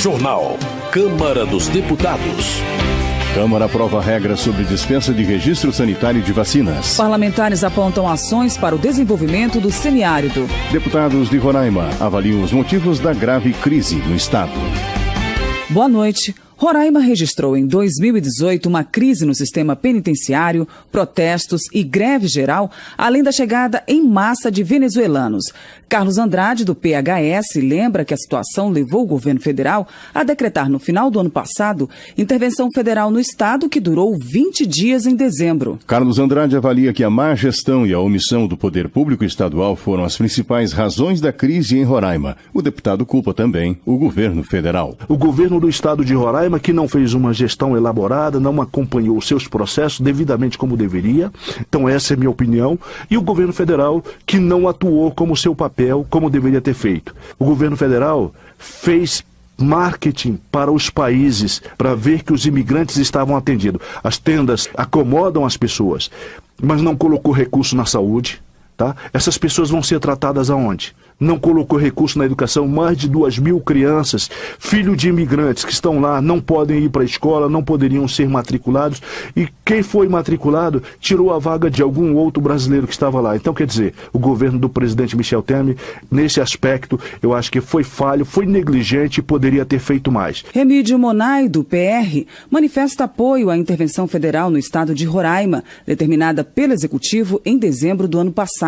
Jornal. Câmara dos Deputados. Câmara aprova regras sobre dispensa de registro sanitário de vacinas. Parlamentares apontam ações para o desenvolvimento do semiárido. Deputados de Roraima avaliam os motivos da grave crise no estado. Boa noite. Roraima registrou em 2018 uma crise no sistema penitenciário, protestos e greve geral, além da chegada em massa de venezuelanos. Carlos Andrade, do PHS, lembra que a situação levou o governo federal a decretar no final do ano passado intervenção federal no estado que durou 20 dias em dezembro. Carlos Andrade avalia que a má gestão e a omissão do poder público estadual foram as principais razões da crise em Roraima. O deputado culpa também o governo federal. O governo do estado de Roraima, que não fez uma gestão elaborada, não acompanhou os seus processos devidamente como deveria. Então essa é a minha opinião. E o governo federal, que não atuou como seu papel, como deveria ter feito. O governo federal fez marketing para os países, para ver que os imigrantes estavam atendidos. As tendas acomodam as pessoas, mas não colocou recurso na saúde. Tá? Essas pessoas vão ser tratadas aonde? Não colocou recurso na educação. Mais de 2.000 crianças, filhos de imigrantes que estão lá, não podem ir para a escola, não poderiam ser matriculados. E quem foi matriculado tirou a vaga de algum outro brasileiro que estava lá. Então, quer dizer, o governo do presidente Michel Temer, nesse aspecto, eu acho que foi falho, foi negligente e poderia ter feito mais. Remídio Monay, do PR, manifesta apoio à intervenção federal no estado de Roraima, determinada pelo Executivo em dezembro do ano passado.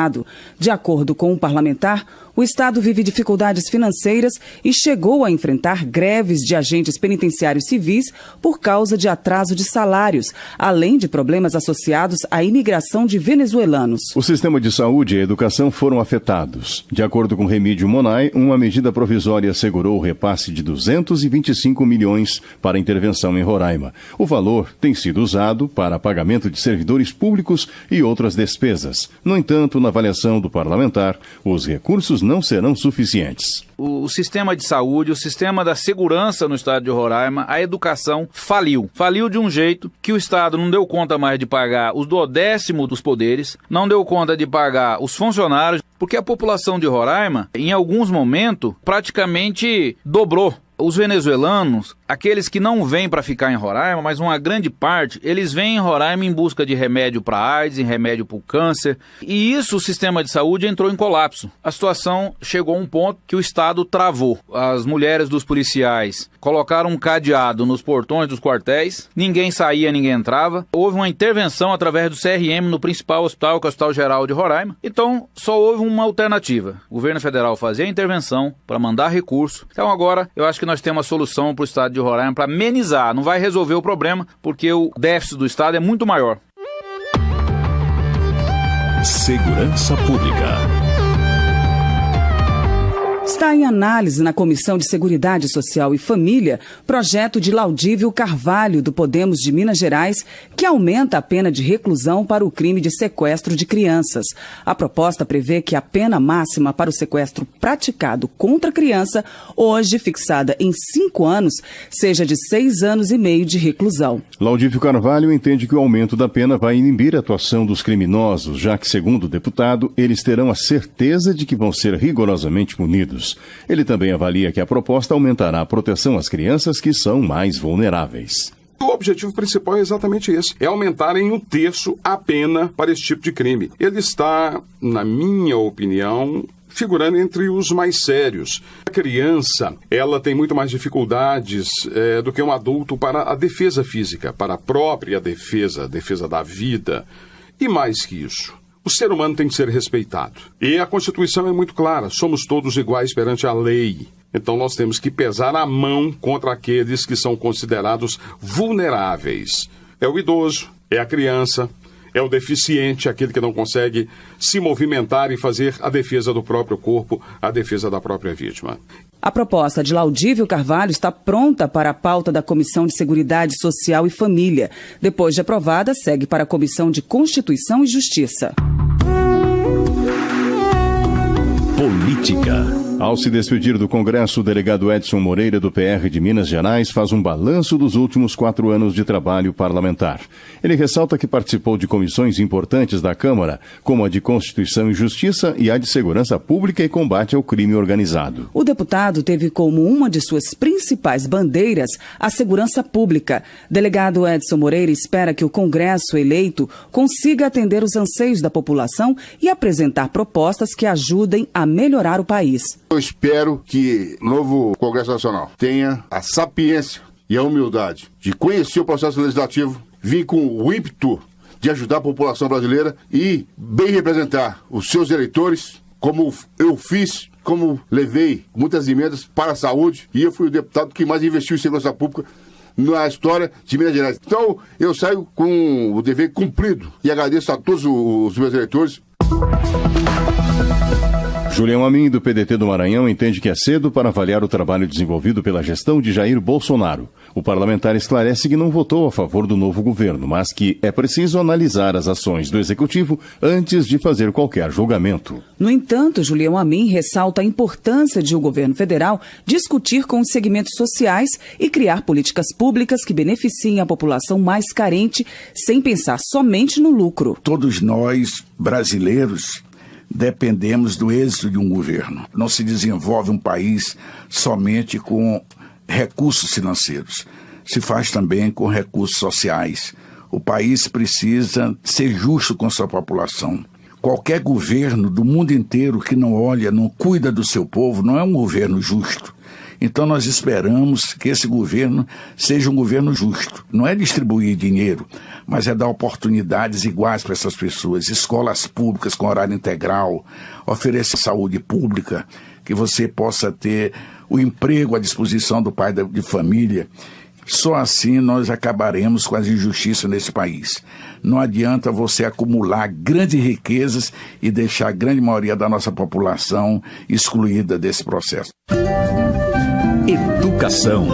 De acordo com o parlamentar, o estado vive dificuldades financeiras e chegou a enfrentar greves de agentes penitenciários civis por causa de atraso de salários, além de problemas associados à imigração de venezuelanos. O sistema de saúde e a educação foram afetados. De acordo com Remídio Monay, uma medida provisória assegurou o repasse de 225 milhões para intervenção em Roraima. O valor tem sido usado para pagamento de servidores públicos e outras despesas. No entanto, na avaliação do parlamentar, os recursos não serão suficientes. O sistema de saúde, o sistema da segurança no estado de Roraima, a educação faliu. Faliu de um jeito que o estado não deu conta mais de pagar os 1/10 dos poderes, não deu conta de pagar os funcionários, porque a população de Roraima, em alguns momentos, praticamente dobrou. Os venezuelanos, aqueles que não vêm para ficar em Roraima, mas uma grande parte, eles vêm em Roraima em busca de remédio para AIDS, em remédio para o câncer. E isso, o sistema de saúde entrou em colapso. A situação chegou a um ponto que o Estado travou. As mulheres dos policiais colocaram um cadeado nos portões dos quartéis, ninguém saía, ninguém entrava. Houve uma intervenção através do CRM no principal hospital, que é o Hospital Geral de Roraima. Então, só houve uma alternativa. O governo federal fazia a intervenção para mandar recurso. Então, agora, eu acho que nós temos uma solução para o estado de Roraima para amenizar. Não vai resolver o problema, porque o déficit do estado é muito maior. Segurança Pública. Está em análise na Comissão de Seguridade Social e Família projeto de Laudívio Carvalho, do Podemos de Minas Gerais, que aumenta a pena de reclusão para o crime de sequestro de crianças. A proposta prevê que a pena máxima para o sequestro praticado contra criança, hoje fixada em 5 anos, seja de 6 anos e meio de reclusão. Laudívio Carvalho entende que o aumento da pena vai inibir a atuação dos criminosos, já que, segundo o deputado, eles terão a certeza de que vão ser rigorosamente punidos. Ele também avalia que a proposta aumentará a proteção às crianças que são mais vulneráveis. O objetivo principal é exatamente esse, é aumentar em 1/3 a pena para esse tipo de crime. Ele está, na minha opinião, figurando entre os mais sérios. A criança, ela tem muito mais dificuldades do que um adulto para a defesa física, para a própria defesa, a defesa da vida. E mais que isso, o ser humano tem que ser respeitado. E a Constituição é muito clara, somos todos iguais perante a lei. Então nós temos que pesar a mão contra aqueles que são considerados vulneráveis. É o idoso, é a criança, é o deficiente, aquele que não consegue se movimentar e fazer a defesa do próprio corpo, a defesa da própria vítima. A proposta de Laudívio Carvalho está pronta para a pauta da Comissão de Seguridade Social e Família. Depois de aprovada, segue para a Comissão de Constituição e Justiça. Política. Ao se despedir do Congresso, o delegado Edson Moreira, do PR de Minas Gerais, faz um balanço dos últimos 4 anos de trabalho parlamentar. Ele ressalta que participou de comissões importantes da Câmara, como a de Constituição e Justiça e a de Segurança Pública e Combate ao Crime Organizado. O deputado teve como uma de suas principais bandeiras a segurança pública. Delegado Edson Moreira espera que o Congresso eleito consiga atender os anseios da população e apresentar propostas que ajudem a melhorar o país. Eu espero que o novo Congresso Nacional tenha a sapiência e a humildade de conhecer o processo legislativo, vir com o ímpeto de ajudar a população brasileira e bem representar os seus eleitores, como eu fiz, como levei muitas emendas para a saúde, e eu fui o deputado que mais investiu em segurança pública na história de Minas Gerais. Então, eu saio com o dever cumprido e agradeço a todos os meus eleitores. Julião Amin, do PDT do Maranhão, entende que é cedo para avaliar o trabalho desenvolvido pela gestão de Jair Bolsonaro. O parlamentar esclarece que não votou a favor do novo governo, mas que é preciso analisar as ações do Executivo antes de fazer qualquer julgamento. No entanto, Julião Amin ressalta a importância de o governo federal discutir com os segmentos sociais e criar políticas públicas que beneficiem a população mais carente, sem pensar somente no lucro. Todos nós, brasileiros, dependemos do êxito de um governo. Não se desenvolve um país somente com recursos financeiros. Se faz também com recursos sociais. O país precisa ser justo com sua população. Qualquer governo do mundo inteiro que não olha, não cuida do seu povo, não é um governo justo. Então nós esperamos que esse governo seja um governo justo. Não é distribuir dinheiro, mas é dar oportunidades iguais para essas pessoas. Escolas públicas com horário integral, oferecer saúde pública, que você possa ter o emprego à disposição do pai de família. Só assim nós acabaremos com as injustiças nesse país. Não adianta você acumular grandes riquezas e deixar a grande maioria da nossa população excluída desse processo. Educação.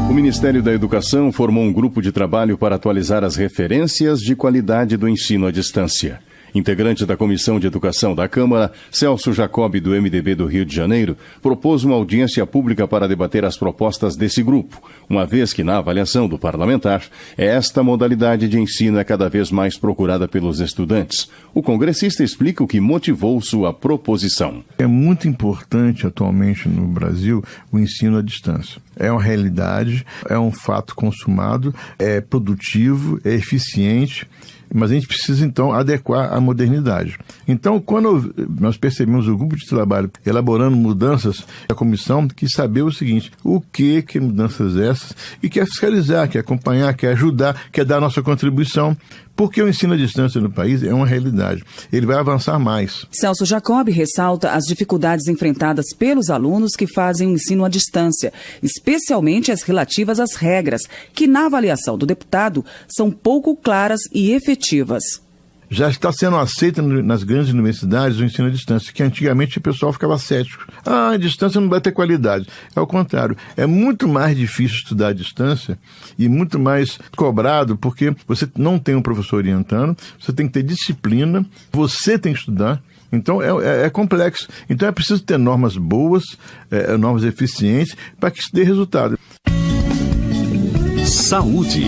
O Ministério da Educação formou um grupo de trabalho para atualizar as referências de qualidade do ensino à distância. Integrante da Comissão de Educação da Câmara, Celso Jacob, do MDB do Rio de Janeiro, propôs uma audiência pública para debater as propostas desse grupo, uma vez que, na avaliação do parlamentar, esta modalidade de ensino é cada vez mais procurada pelos estudantes. O congressista explica o que motivou sua proposição. É muito importante atualmente no Brasil o ensino à distância. É uma realidade, é um fato consumado, é produtivo, é eficiente, mas a gente precisa, então, adequar à modernidade. Então, quando nós percebemos o grupo de trabalho elaborando mudanças, a comissão quis saber o seguinte: que mudanças essas? E quer fiscalizar, quer acompanhar, quer ajudar, quer dar a nossa contribuição, porque o ensino à distância no país é uma realidade. Ele vai avançar mais. Celso Jacob ressalta as dificuldades enfrentadas pelos alunos que fazem o ensino à distância, especialmente as relativas às regras, que, na avaliação do deputado, são pouco claras e efetivas. Já está sendo aceito nas grandes universidades o ensino à distância, que antigamente o pessoal ficava cético. A distância não vai ter qualidade. É o contrário. É muito mais difícil estudar à distância e muito mais cobrado, porque você não tem um professor orientando, você tem que ter disciplina, você tem que estudar. Então é complexo. Então é preciso ter normas boas, normas eficientes, para que isso dê resultado. Saúde.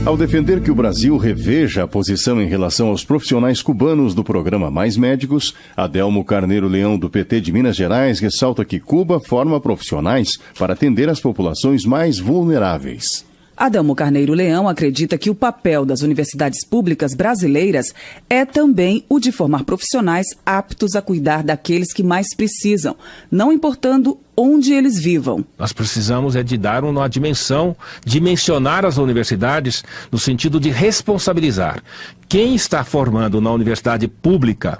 Ao defender que o Brasil reveja a posição em relação aos profissionais cubanos do programa Mais Médicos, Adelmo Carneiro Leão, do PT de Minas Gerais, ressalta que Cuba forma profissionais para atender as populações mais vulneráveis. Adelmo Carneiro Leão acredita que o papel das universidades públicas brasileiras é também o de formar profissionais aptos a cuidar daqueles que mais precisam, não importando onde eles vivam. Nós precisamos de dar uma dimensão, dimensionar as universidades no sentido de responsabilizar. Quem está formando na universidade pública,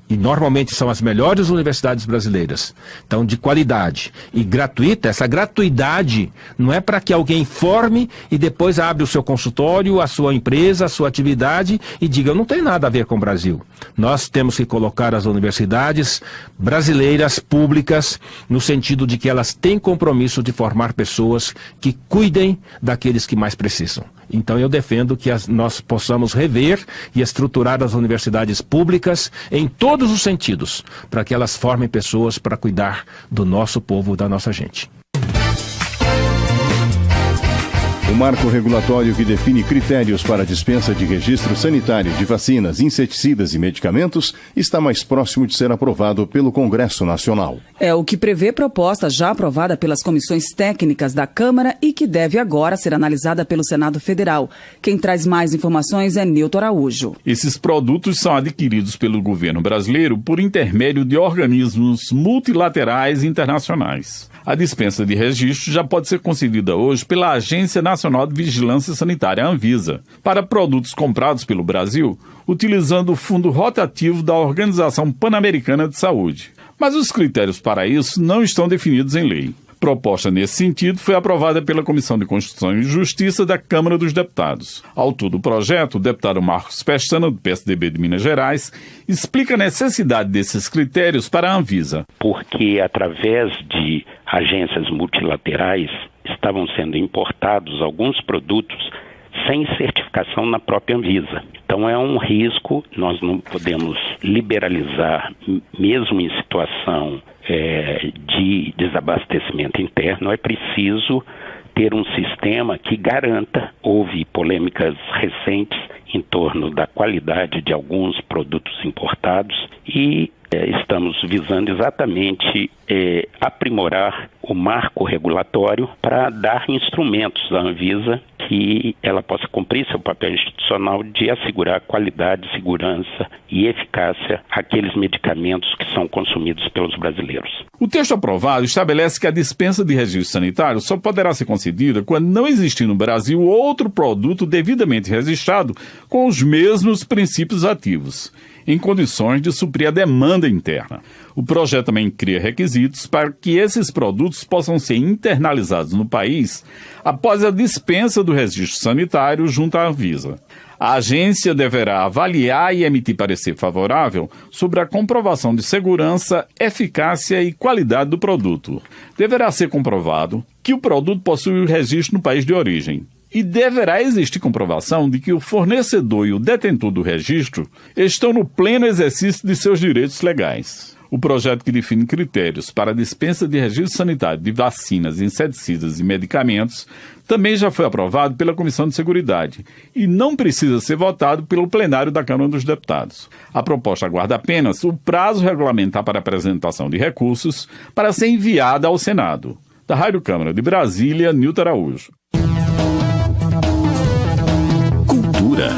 e normalmente são as melhores universidades brasileiras, então de qualidade e gratuita, essa gratuidade não é para que alguém forme e depois abre o seu consultório, a sua empresa, a sua atividade e diga, não tem nada a ver com o Brasil. Nós temos que colocar as universidades brasileiras públicas no sentido de que elas têm compromisso de formar pessoas que cuidem daqueles que mais precisam. Então eu defendo que nós possamos rever e estruturar as universidades públicas em todos os sentidos, para que elas formem pessoas para cuidar do nosso povo, da nossa gente. O marco regulatório que define critérios para a dispensa de registro sanitário de vacinas, inseticidas e medicamentos está mais próximo de ser aprovado pelo Congresso Nacional. É o que prevê proposta já aprovada pelas comissões técnicas da Câmara e que deve agora ser analisada pelo Senado Federal. Quem traz mais informações é Nilton Araújo. Esses produtos são adquiridos pelo governo brasileiro por intermédio de organismos multilaterais internacionais. A dispensa de registro já pode ser concedida hoje pela Agência Nacional de Vigilância Sanitária, Anvisa, para produtos comprados pelo Brasil, utilizando o fundo rotativo da Organização Pan-Americana de Saúde. Mas os critérios para isso não estão definidos em lei. Proposta nesse sentido foi aprovada pela Comissão de Constituição e Justiça da Câmara dos Deputados. Autor do projeto, o deputado Marcos Pestana, do PSDB de Minas Gerais, explica a necessidade desses critérios para a Anvisa. Porque através de agências multilaterais estavam sendo importados alguns produtos sem certificação na própria Anvisa. Então é um risco, nós não podemos liberalizar, mesmo em situação de desabastecimento interno, é preciso ter um sistema que garanta. Houve polêmicas recentes em torno da qualidade de alguns produtos importados e estamos visando exatamente aprimorar o marco regulatório para dar instrumentos à Anvisa que ela possa cumprir seu papel institucional de assegurar qualidade, segurança e eficácia àqueles medicamentos que são consumidos pelos brasileiros. O texto aprovado estabelece que a dispensa de registro sanitário só poderá ser concedida quando não existir no Brasil outro produto devidamente registrado com os mesmos princípios ativos, em condições de suprir a demanda interna. O projeto também cria requisitos para que esses produtos possam ser internalizados no país após a dispensa do registro sanitário junto à Anvisa. A agência deverá avaliar e emitir parecer favorável sobre a comprovação de segurança, eficácia e qualidade do produto. Deverá ser comprovado que o produto possui o registro no país de origem. E deverá existir comprovação de que o fornecedor e o detentor do registro estão no pleno exercício de seus direitos legais. O projeto que define critérios para a dispensa de registro sanitário de vacinas, inseticidas e medicamentos também já foi aprovado pela Comissão de Seguridade e não precisa ser votado pelo plenário da Câmara dos Deputados. A proposta aguarda apenas o prazo regulamentar para apresentação de recursos para ser enviada ao Senado. Da Rádio Câmara de Brasília, Nilton Araújo. Cultura.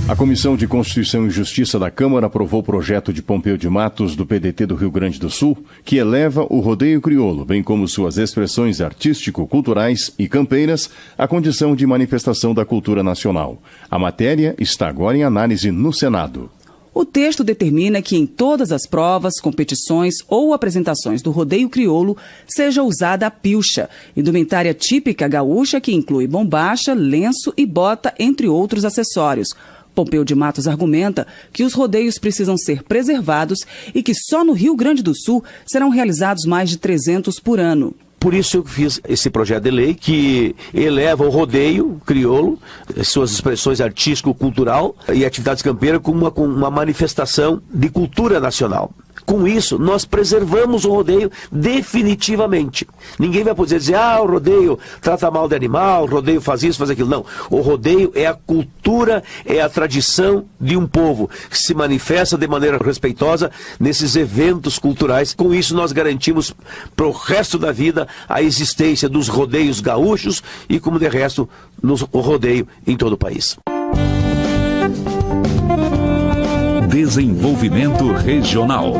A Comissão de Constituição e Justiça da Câmara aprovou o projeto de Pompeu de Matos, do PDT do Rio Grande do Sul, que eleva o rodeio crioulo, bem como suas expressões artístico-culturais e campeiras, à condição de manifestação da cultura nacional. A matéria está agora em análise no Senado. O texto determina que em todas as provas, competições ou apresentações do rodeio crioulo seja usada a pilcha, indumentária típica gaúcha que inclui bombacha, lenço e bota, entre outros acessórios. Pompeu de Matos argumenta que os rodeios precisam ser preservados e que só no Rio Grande do Sul serão realizados mais de 300 por ano. Por isso eu fiz esse projeto de lei que eleva o rodeio crioulo, suas expressões artístico-cultural e atividades campeiras como uma manifestação de cultura nacional. Com isso, nós preservamos o rodeio definitivamente. Ninguém vai poder dizer, o rodeio trata mal de animal, o rodeio faz isso, faz aquilo. Não. O rodeio é a cultura, é a tradição de um povo que se manifesta de maneira respeitosa nesses eventos culturais. Com isso, nós garantimos para o resto da vida a existência dos rodeios gaúchos e, como de resto, o rodeio em todo o país. Desenvolvimento Regional.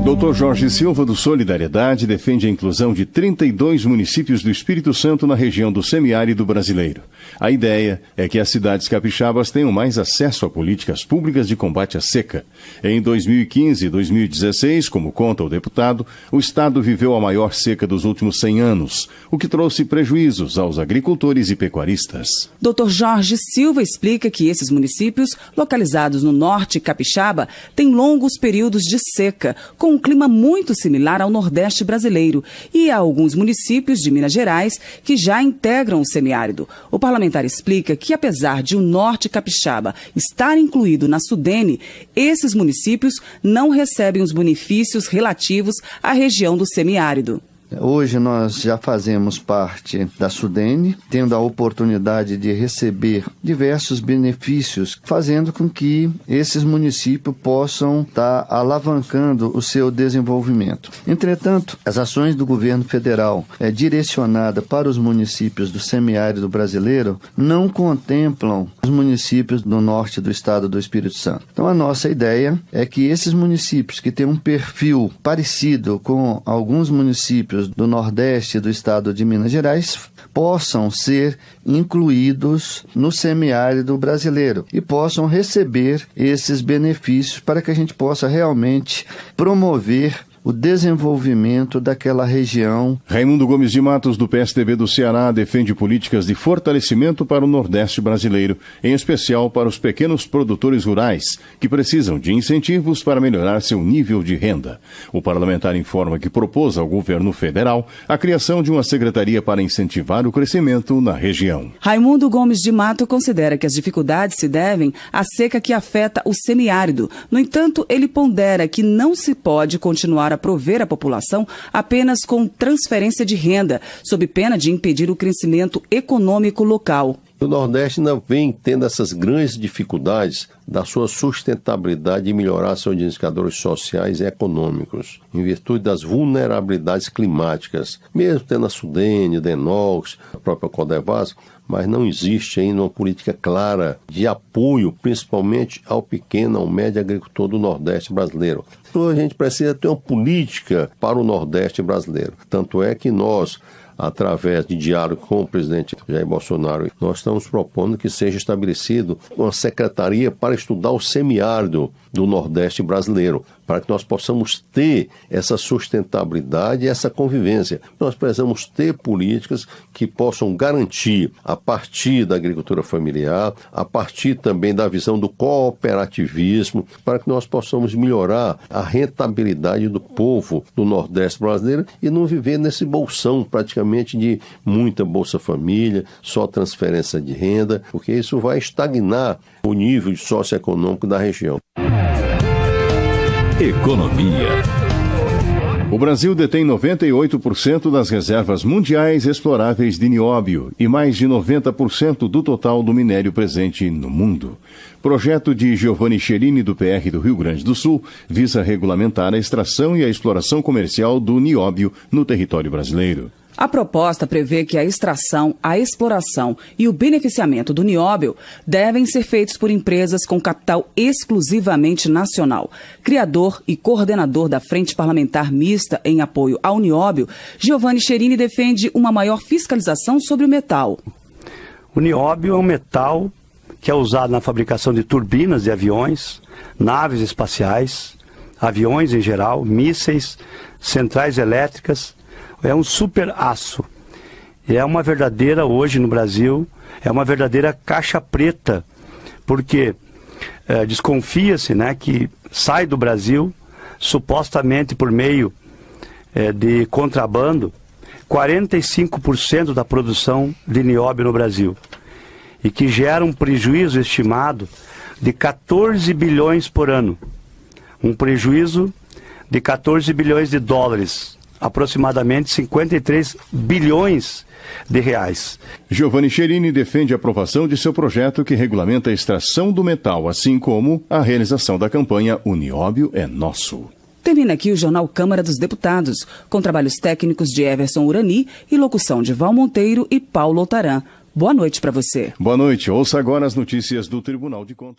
Dr. Jorge Silva, do Solidariedade, defende a inclusão de 32 municípios do Espírito Santo na região do semiárido brasileiro. A ideia é que as cidades capixabas tenham mais acesso a políticas públicas de combate à seca. Em 2015 e 2016, como conta o deputado, o estado viveu a maior seca dos últimos 100 anos, o que trouxe prejuízos aos agricultores e pecuaristas. Dr. Jorge Silva explica que esses municípios, localizados no norte capixaba, têm longos períodos de seca, com um clima muito similar ao Nordeste brasileiro, e há alguns municípios de Minas Gerais que já integram o semiárido. O parlamentar explica que, apesar de o norte capixaba estar incluído na Sudene, esses municípios não recebem os benefícios relativos à região do semiárido. Hoje nós já fazemos parte da Sudene, tendo a oportunidade de receber diversos benefícios, fazendo com que esses municípios possam estar alavancando o seu desenvolvimento. Entretanto, as ações do governo federal direcionadas para os municípios do semiárido brasileiro não contemplam os municípios do norte do estado do Espírito Santo. Então a nossa ideia é que esses municípios que têm um perfil parecido com alguns municípios do Nordeste do estado de Minas Gerais possam ser incluídos no semiárido brasileiro e possam receber esses benefícios para que a gente possa realmente promover o desenvolvimento daquela região. Raimundo Gomes de Matos, do PSDB do Ceará, defende políticas de fortalecimento para o Nordeste brasileiro, em especial para os pequenos produtores rurais, que precisam de incentivos para melhorar seu nível de renda. O parlamentar informa que propôs ao governo federal a criação de uma secretaria para incentivar o crescimento na região. Raimundo Gomes de Mato considera que as dificuldades se devem à seca que afeta o semiárido. No entanto, ele pondera que não se pode continuar a prover a população apenas com transferência de renda, sob pena de impedir o crescimento econômico local. O Nordeste ainda vem tendo essas grandes dificuldades da sua sustentabilidade e melhorar seus indicadores sociais e econômicos, em virtude das vulnerabilidades climáticas, mesmo tendo a Sudene, a Denox, a própria Codevas, mas não existe ainda uma política clara de apoio, principalmente ao pequeno, ao médio agricultor do Nordeste brasileiro. Então a gente precisa ter uma política para o Nordeste brasileiro. Tanto é que nós, através de diálogo com o presidente Jair Bolsonaro, nós estamos propondo que seja estabelecido uma secretaria para estudar o semiárido do Nordeste brasileiro, para que nós possamos ter essa sustentabilidade e essa convivência. Nós precisamos ter políticas que possam garantir, a partir da agricultura familiar, a partir também da visão do cooperativismo, para que nós possamos melhorar a rentabilidade do povo do Nordeste brasileiro e não viver nesse bolsão praticamente de muita Bolsa Família, só transferência de renda, porque isso vai estagnar o nível socioeconômico da região. Economia. O Brasil detém 98% das reservas mundiais exploráveis de nióbio e mais de 90% do total do minério presente no mundo. Projeto de Giovanni Cherini, do PR do Rio Grande do Sul, visa regulamentar a extração e a exploração comercial do nióbio no território brasileiro. A proposta prevê que a extração, a exploração e o beneficiamento do nióbio devem ser feitos por empresas com capital exclusivamente nacional. Criador e coordenador da Frente Parlamentar Mista em apoio ao nióbio, Giovanni Cherini defende uma maior fiscalização sobre o metal. O nióbio é um metal que é usado na fabricação de turbinas de aviões, naves espaciais, aviões em geral, mísseis, centrais elétricas. É um super aço. É uma verdadeira, hoje no Brasil, é uma verdadeira caixa preta, porque desconfia-se, né, que sai do Brasil, supostamente por meio de contrabando, 45% da produção de nióbio no Brasil, e que gera um prejuízo estimado de 14 bilhões por ano. Um prejuízo de 14 bilhões de dólares. Aproximadamente 53 bilhões de reais. Giovanni Cherini defende a aprovação de seu projeto que regulamenta a extração do metal, assim como a realização da campanha O Nióbio é Nosso. Termina aqui o Jornal Câmara dos Deputados, com trabalhos técnicos de Everson Urani e locução de Val Monteiro e Paulo Otaran. Boa noite para você. Boa noite. Ouça agora as notícias do Tribunal de Contas.